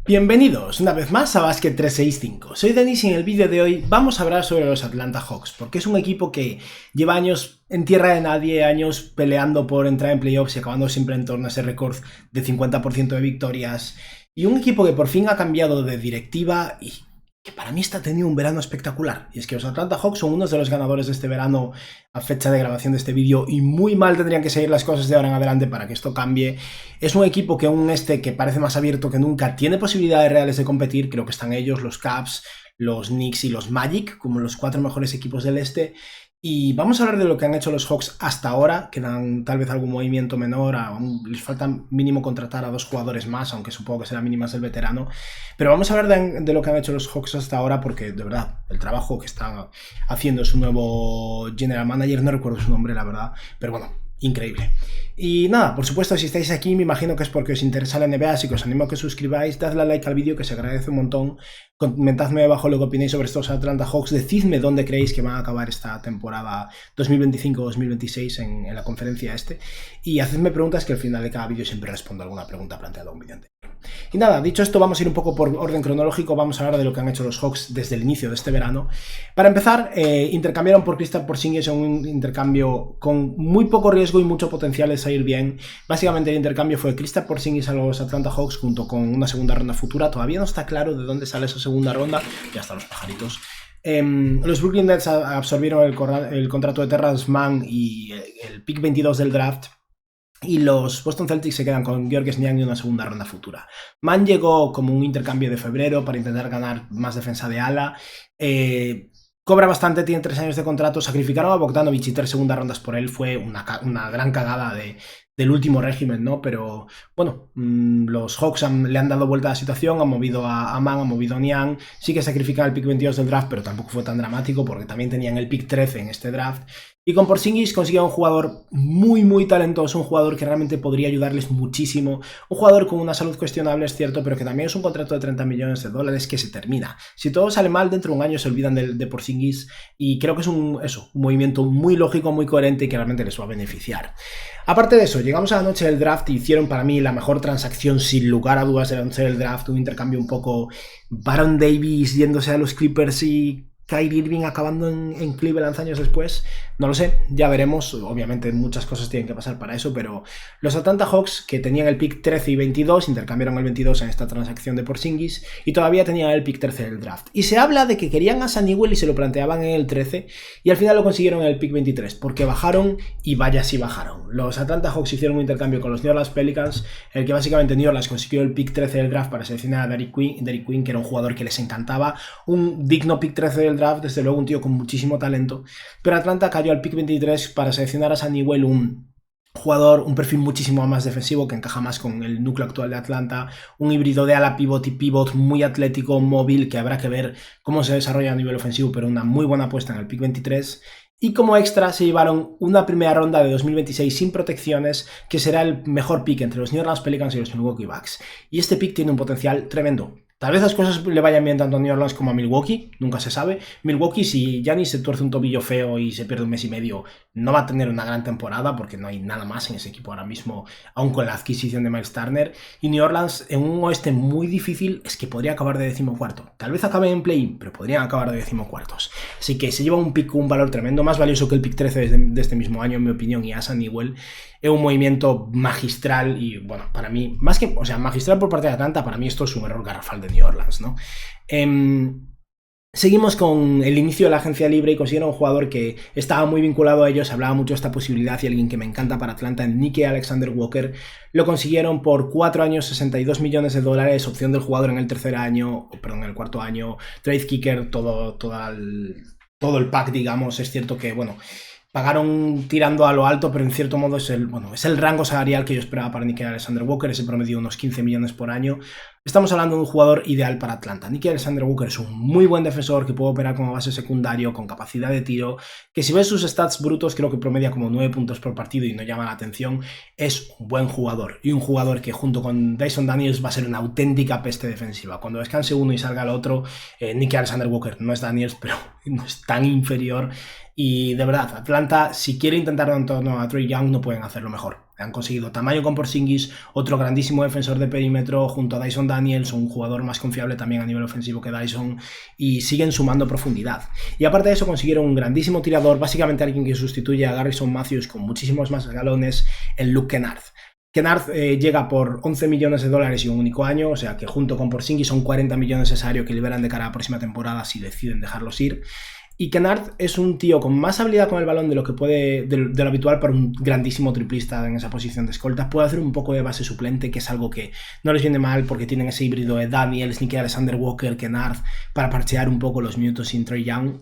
Bienvenidos una vez más a Basket 365. Soy Denis y en el vídeo de hoy vamos a hablar sobre los Atlanta Hawks, porque es un equipo que lleva años en tierra de nadie, años peleando por entrar en playoffs y acabando siempre en torno a ese récord de 50% de victorias, y un equipo que por fin ha cambiado de directiva y que para mí está teniendo un verano espectacular. Y es que los Atlanta Hawks son unos de los ganadores de este verano a fecha de grabación de este vídeo, y muy mal tendrían que seguir las cosas de ahora en adelante para que esto cambie. Es un equipo que aún que parece más abierto que nunca tiene posibilidades reales de competir. Creo que están ellos, los Cavs, los Knicks y los Magic como los 4 mejores equipos del este. Y vamos a hablar de lo que han hecho los Hawks hasta ahora. Quedan tal vez algún movimiento menor, aún les falta mínimo contratar a 2 jugadores más, aunque supongo que será mínimo el veterano. Pero vamos a hablar de lo que han hecho los Hawks hasta ahora, porque de verdad, el trabajo que están haciendo su nuevo general manager, no recuerdo su nombre la verdad, pero bueno, increíble. Y nada, por supuesto, si estáis aquí me imagino que es porque os interesa la NBA, así que os animo a que os suscribáis, dadle a like al vídeo, que se agradece un montón. Comentadme abajo lo que opináis sobre estos Atlanta Hawks, decidme dónde creéis que van a acabar esta temporada 2025-2026 en la conferencia y hacedme preguntas, que al final de cada vídeo siempre respondo alguna pregunta planteada en un vídeo anterior. Y nada, dicho esto, vamos a ir un poco por orden cronológico. Vamos a hablar de lo que han hecho los Hawks desde el inicio de este verano. Para empezar, intercambiaron por Kristaps Porzingis en un intercambio con muy poco riesgo y mucho potencial de salir bien. Básicamente el intercambio fue Kristaps Porzingis a los Atlanta Hawks junto con una segunda ronda futura. Todavía no está claro de dónde sale esa segunda ronda. Ya están los pajaritos. Los Brooklyn Nets absorbieron el contrato de Terrence Mann y el pick 22 del draft. Y los Boston Celtics se quedan con Georges Niang y una segunda ronda futura. Mann llegó como un intercambio de febrero para intentar ganar más defensa de ala. Cobra bastante, tiene 3 años de contrato. Sacrificaron a Bogdanovic y 3 segundas rondas por él. Fue una gran cagada del último régimen, ¿no? Pero bueno, los Hawks le han dado vuelta a la situación, han movido a Mann, han movido a Niang. Sí que sacrifican el pick 22 del draft, pero tampoco fue tan dramático porque también tenían el pick 13 en este draft. Y con Porzingis consiguieron un jugador muy talentoso, un jugador que realmente podría ayudarles muchísimo, un jugador con una salud cuestionable, es cierto, pero que también es un contrato de 30 millones de dólares que se termina. Si todo sale mal, dentro de un año se olvidan de Porzingis, y creo que es un movimiento muy lógico, muy coherente y que realmente les va a beneficiar. Aparte de eso, llegamos a la noche del draft y hicieron para mí la mejor transacción sin lugar a dudas de la noche del draft, un intercambio un poco Baron Davis yéndose a los Clippers y Kyrie Irving acabando en Cleveland años después. No lo sé, ya veremos. Obviamente muchas cosas tienen que pasar para eso, pero los Atlanta Hawks, que tenían el pick 13 y 22, intercambiaron el 22 en esta transacción de Porzingis y todavía tenían el pick 13 del draft. Y se habla de que querían a Samuel y se lo planteaban en el 13 y al final lo consiguieron en el pick 23, porque bajaron y vaya si bajaron. Los Atlanta Hawks hicieron un intercambio con los New Orleans Pelicans, en el que básicamente New Orleans consiguió el pick 13 del draft para seleccionar a Derrick Queen, que era un jugador que les encantaba, un digno pick 13 del draft, desde luego un tío con muchísimo talento, pero Atlanta cayó al pick 23 para seleccionar a Samuel, un jugador, un perfil muchísimo más defensivo que encaja más con el núcleo actual de Atlanta, un híbrido de ala pivot y pivot muy atlético, móvil, que habrá que ver cómo se desarrolla a nivel ofensivo, pero una muy buena apuesta en el pick 23. Y como extra se llevaron una primera ronda de 2026 sin protecciones, que será el mejor pick entre los New Orleans Pelicans y los Milwaukee Bucks. Y este pick tiene un potencial tremendo. Tal vez las cosas le vayan bien tanto a New Orleans como a Milwaukee, nunca se sabe. Milwaukee, si Giannis se tuerce un tobillo feo y se pierde un mes y medio, no va a tener una gran temporada porque no hay nada más en ese equipo ahora mismo, aún con la adquisición de Miles Turner. Y New Orleans, en un oeste muy difícil, es que podría acabar de 14º. Tal vez acabe en play-in, pero podrían acabar de 14º. Así que se lleva un pick con un valor tremendo, más valioso que el pick 13 de este mismo año, en mi opinión, y a Samuel. Es un movimiento magistral y, bueno, para mí, más que, o sea, magistral por parte de Atlanta, para mí esto es un error garrafal de New Orleans, ¿no? Seguimos con el inicio de la agencia libre y consiguieron un jugador que estaba muy vinculado a ellos, hablaba mucho de esta posibilidad, y alguien que me encanta para Atlanta, Nickeil Alexander-Walker. Lo consiguieron por 4 años, 62 millones de dólares, opción del jugador en el en el cuarto año, trade kicker, todo el pack, digamos. Es cierto que, bueno, pagaron tirando a lo alto, pero en cierto modo es el rango salarial que yo esperaba para Nickeil Alexander-Walker, ese promedio de unos 15 millones por año. Estamos hablando de un jugador ideal para Atlanta. Nickeil Alexander-Walker es un muy buen defensor que puede operar como base secundario, con capacidad de tiro, que si ves sus stats brutos creo que promedia como 9 puntos por partido y no llama la atención. Es un buen jugador, y un jugador que junto con Dyson Daniels va a ser una auténtica peste defensiva. Cuando descanse uno y salga el otro, Nickeil Alexander-Walker no es Daniels, pero no es tan inferior. Y de verdad, Atlanta, si quiere intentarlo en torno a Trae Young, no pueden hacerlo mejor. Han conseguido tamaño con Porzingis, otro grandísimo defensor de perímetro, junto a Dyson Daniels, un jugador más confiable también a nivel ofensivo que Dyson, y siguen sumando profundidad. Y aparte de eso consiguieron un grandísimo tirador, básicamente alguien que sustituye a Garrison Matthews con muchísimos más galones, en Luke Kennard. Kennard llega por 11 millones de dólares y un único año, o sea que junto con Porzingis son 40 millones necesarios que liberan de cara a la próxima temporada si deciden dejarlos ir. Y Kennard es un tío con más habilidad con el balón de lo que puede, de lo habitual para un grandísimo triplista en esa posición de escolta. Puede hacer un poco de base suplente, que es algo que no les viene mal porque tienen ese híbrido de Daniels, Nickeil Alexander-Walker, Kennard, para parchear un poco los minutos sin Trae Young.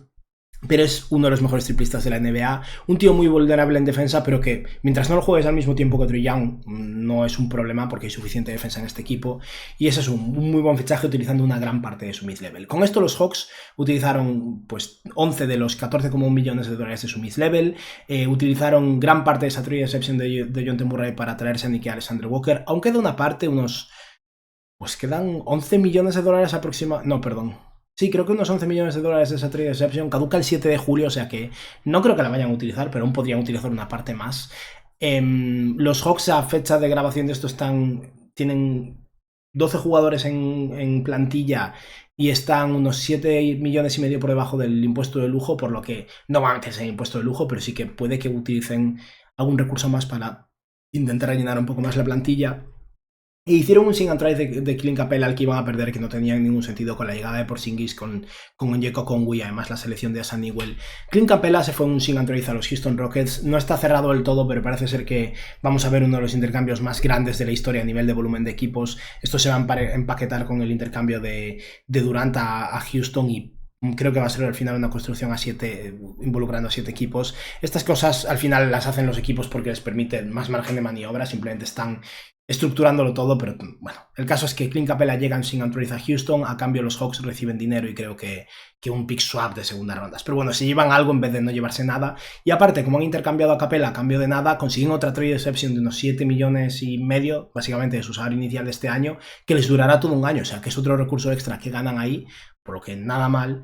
Pero es uno de los mejores triplistas de la NBA, un tío muy vulnerable en defensa, pero que mientras no lo juegues al mismo tiempo que Trae Young no es un problema porque hay suficiente defensa en este equipo, y ese es un muy buen fichaje utilizando una gran parte de su mid-level. Con esto los Hawks utilizaron pues 11 de los 14,1 millones de dólares de su mid-level, utilizaron gran parte de esa trade exception de John T. Murray para traerse a Nickeil Alexander-Walker, aunque de una parte pues quedan 11 millones de dólares aproximadamente, no, perdón. Sí, creo que unos 11 millones de dólares de esa trade exception caduca el 7 de julio, o sea que no creo que la vayan a utilizar, pero aún podrían utilizar una parte más. Los Hawks a fecha de grabación de esto tienen 12 jugadores en plantilla y están unos 7 millones y medio por debajo del impuesto de lujo, por lo que no van a meterse en impuesto de lujo, pero sí que puede que utilicen algún recurso más para intentar rellenar un poco más la plantilla. E hicieron un sing and try de Clint Capela al que iban a perder, que no tenía ningún sentido con la llegada de Porzingis, con Onyeka Okongwu y además la selección de Hassan Whiteside. Clint Capela se fue un sing and try a los Houston Rockets. No está cerrado del todo, pero parece ser que vamos a ver uno de los intercambios más grandes de la historia a nivel de volumen de equipos. Esto se va a empaquetar con el intercambio de Durant a Houston, y creo que va a ser al final una construcción a 7, involucrando a 7 equipos. Estas cosas al final las hacen los equipos porque les permiten más margen de maniobra, simplemente están estructurándolo todo, pero bueno, el caso es que Clint Capela llega en Sing and Trade a Houston, a cambio los Hawks reciben dinero y creo que un pick swap de segunda ronda. Pero bueno, se llevan algo en vez de no llevarse nada, y aparte, como han intercambiado a Capela a cambio de nada, consiguen otra trade exception de unos 7 millones y medio, básicamente de su salario inicial de este año, que les durará todo un año, o sea que es otro recurso extra que ganan ahí, por lo que nada mal.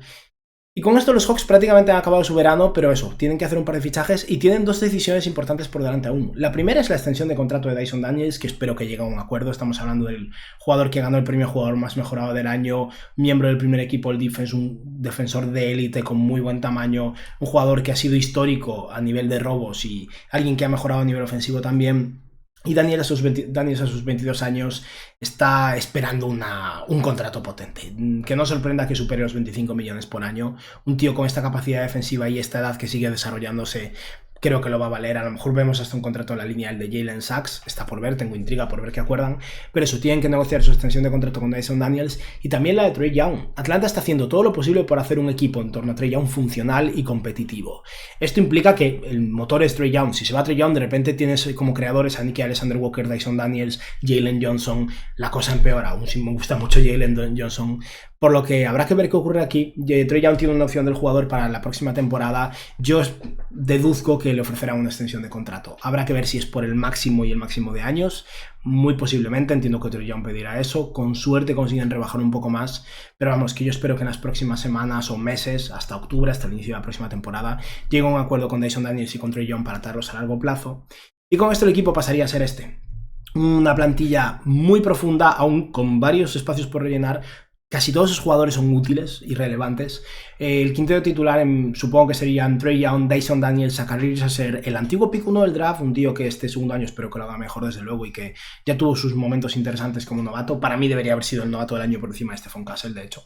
Y con esto los Hawks prácticamente han acabado su verano, pero eso, tienen que hacer un par de fichajes y tienen dos decisiones importantes por delante aún. La primera es la extensión de contrato de Dyson Daniels, que espero que llegue a un acuerdo. Estamos hablando del jugador que ganó el premio jugador más mejorado del año, miembro del primer equipo, el defense, un defensor de élite con muy buen tamaño, un jugador que ha sido histórico a nivel de robos y alguien que ha mejorado a nivel ofensivo también. Y Daniels a sus 22 años está esperando un contrato potente. Que no sorprenda que supere los 25 millones por año. Un tío con esta capacidad defensiva y esta edad que sigue desarrollándose, creo que lo va a valer. A lo mejor vemos hasta un contrato en la línea, el de Jalen Sachs. Está por ver, tengo intriga por ver qué acuerdan. Pero eso, tienen que negociar su extensión de contrato con Dyson Daniels y también la de Trae Young. Atlanta está haciendo todo lo posible por hacer un equipo en torno a Trae Young funcional y competitivo. Esto implica que el motor es Trae Young. Si se va Trae Young, de repente tienes como creadores a Nickeil Alexander-Walker, Dyson Daniels, Jalen Johnson. La cosa empeora. Aún sí me gusta mucho Jalen Johnson. Por lo que habrá que ver qué ocurre aquí. Trae Young tiene una opción del jugador para la próxima temporada. Yo deduzco que le ofrecerán una extensión de contrato. Habrá que ver si es por el máximo y el máximo de años. Muy posiblemente, entiendo que Trae Young pedirá eso. Con suerte consiguen rebajar un poco más. Pero vamos, que yo espero que en las próximas semanas o meses, hasta octubre, hasta el inicio de la próxima temporada, llegue a un acuerdo con Dyson Daniels y con Trae Young para atarlos a largo plazo. Y con esto el equipo pasaría a ser una plantilla muy profunda, aún con varios espacios por rellenar. Casi todos esos jugadores son útiles y relevantes. El quinteto titular supongo que serían Trae Young, Dyson Daniels, Zachary Sasser, el antiguo pick 1 del draft, un tío que este segundo año espero que lo haga mejor desde luego y que ya tuvo sus momentos interesantes como novato. Para mí debería haber sido el novato del año por encima de Stephon Castle, de hecho.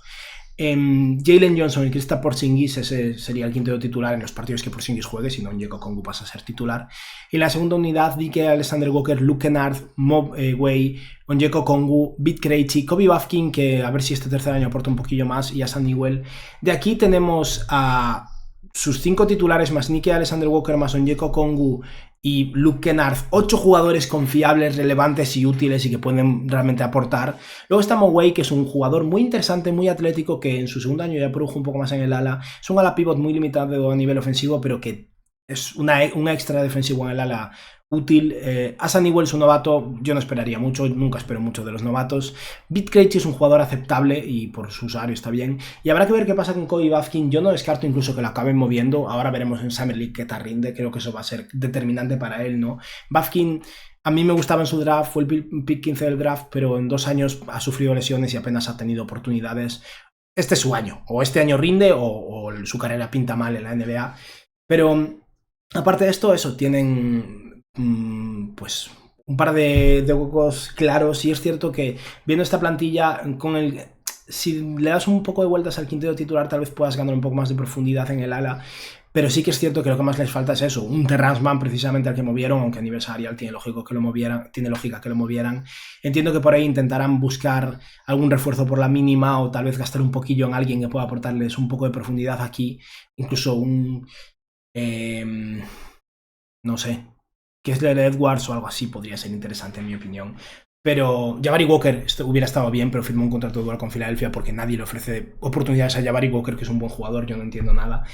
Jalen Johnson y Kristaps Porzingis, ese sería el quinteto titular en los partidos que Porzingis juegue, si no Onyeka Okongwu pasa a ser titular. Y la segunda unidad, Nickeil Alexander-Walker, Luke Kennard, Mo Way, Onyeka Okongwu, Vit Krejci, Kobe Bufkin, que a ver si este tercer año aporta un poquillo más, y a Hassan Whiteside. De aquí tenemos a sus 5 titulares más Nickeil Alexander-Walker más Onyeka Okongwu y Luke Kennard, 8 jugadores confiables, relevantes y útiles y que pueden realmente aportar. Luego está Mo Way, que es un jugador muy interesante, muy atlético, que en su segundo año ya produjo un poco más en el ala. Es un ala pivot muy limitado a nivel ofensivo, pero que es un extra defensivo en el ala útil. Hassan Whiteside es un novato, yo no esperaría mucho, nunca espero mucho de los novatos. Vit Krejci es un jugador aceptable y por su salario está bien. Y habrá que ver qué pasa con Kobe Bufkin. Yo no descarto incluso que lo acaben moviendo. Ahora veremos en Summer League qué tal rinde, creo que eso va a ser determinante para él, ¿no? Bufkin A mí me gustaba en su draft, fue el pick 15 del draft, pero en 2 años ha sufrido lesiones y apenas ha tenido oportunidades. Este es su año, o este año rinde o su carrera pinta mal en la NBA. Pero aparte de esto, eso, tienen pues un par de huecos claros y es cierto que viendo esta plantilla si le das un poco de vueltas al quinteto titular tal vez puedas ganar un poco más de profundidad en el ala, pero sí que es cierto que lo que más les falta es eso, un Terrence Mann precisamente al que movieron, aunque a nivel salarial tiene lógica que lo movieran. Entiendo que por ahí intentarán buscar algún refuerzo por la mínima o tal vez gastar un poquillo en alguien que pueda aportarles un poco de profundidad aquí, incluso no sé, Kessler Edwards o algo así podría ser interesante en mi opinión. Pero Jabari Walker hubiera estado bien, pero firmó un contrato dual con Filadelfia porque nadie le ofrece oportunidades a Jabari Walker, que es un buen jugador, yo no entiendo nada.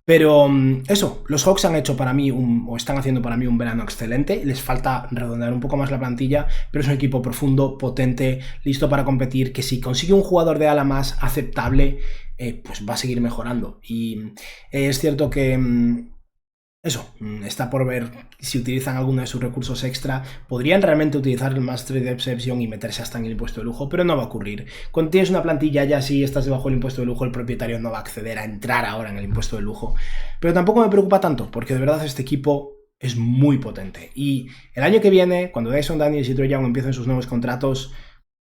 Pero eso, los Hawks han hecho para mí o están haciendo para mí un verano excelente. Les falta redondear un poco más la plantilla, pero es un equipo profundo, potente, listo para competir, que si consigue un jugador de ala más aceptable, pues va a seguir mejorando. Y es cierto que eso, está por ver si utilizan alguno de sus recursos extra. Podrían realmente utilizar el Mastery de Exception y meterse hasta en el impuesto de lujo, pero no va a ocurrir. Cuando tienes una plantilla ya si estás debajo del impuesto de lujo, el propietario no va a acceder a entrar ahora en el impuesto de lujo. Pero tampoco me preocupa tanto, porque de verdad este equipo es muy potente. Y el año que viene, cuando Dyson Daniels y Trae Young empiecen sus nuevos contratos,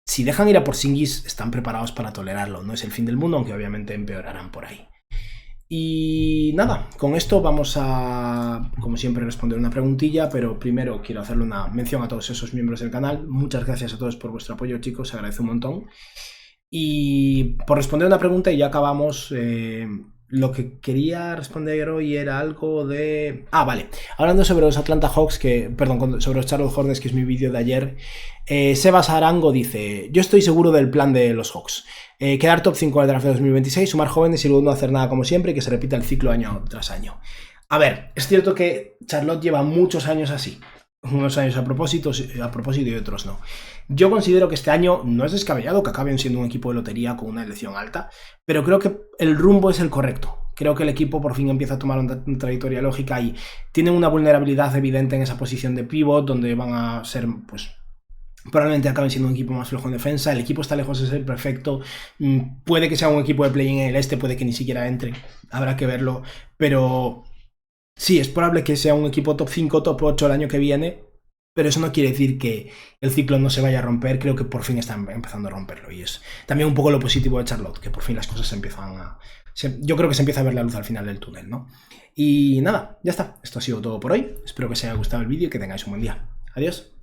si dejan ir a Porzingis, están preparados para tolerarlo. No es el fin del mundo, aunque obviamente empeorarán por ahí. Y nada, con esto vamos a, como siempre, responder una preguntilla, pero primero quiero hacerle una mención a todos esos miembros del canal. Muchas gracias a todos por vuestro apoyo, chicos, se agradece un montón. Y por responder una pregunta y ya acabamos, lo que quería responder hoy era algo de... vale, hablando sobre los Atlanta Hawks, sobre los Charlotte Hornets, que es mi vídeo de ayer, Sebas Arango dice: yo estoy seguro del plan de los Hawks. Quedar top 5 en el draft de 2026, sumar jóvenes y luego no hacer nada como siempre y que se repita el ciclo año tras año. A ver, es cierto que Charlotte lleva muchos años así. Unos años a propósito y otros no. Yo considero que este año no es descabellado que acaben siendo un equipo de lotería con una elección alta, pero creo que el rumbo es el correcto. Creo que el equipo por fin empieza a tomar una trayectoria lógica y tienen una vulnerabilidad evidente en esa posición de pivot, donde van a ser, pues, probablemente acaben siendo un equipo más flojo en defensa. El equipo está lejos de ser perfecto. Puede que sea un equipo de play-in en el este, puede que ni siquiera entre. Habrá que verlo, pero... sí, es probable que sea un equipo top 5, top 8 el año que viene, pero eso no quiere decir que el ciclo no se vaya a romper. Creo que por fin están empezando a romperlo y es también un poco lo positivo de Charlotte, que por fin las cosas se empiezan a... yo creo que se empieza a ver la luz al final del túnel, ¿no? Y nada, ya está. Esto ha sido todo por hoy. Espero que os haya gustado el vídeo y que tengáis un buen día. Adiós.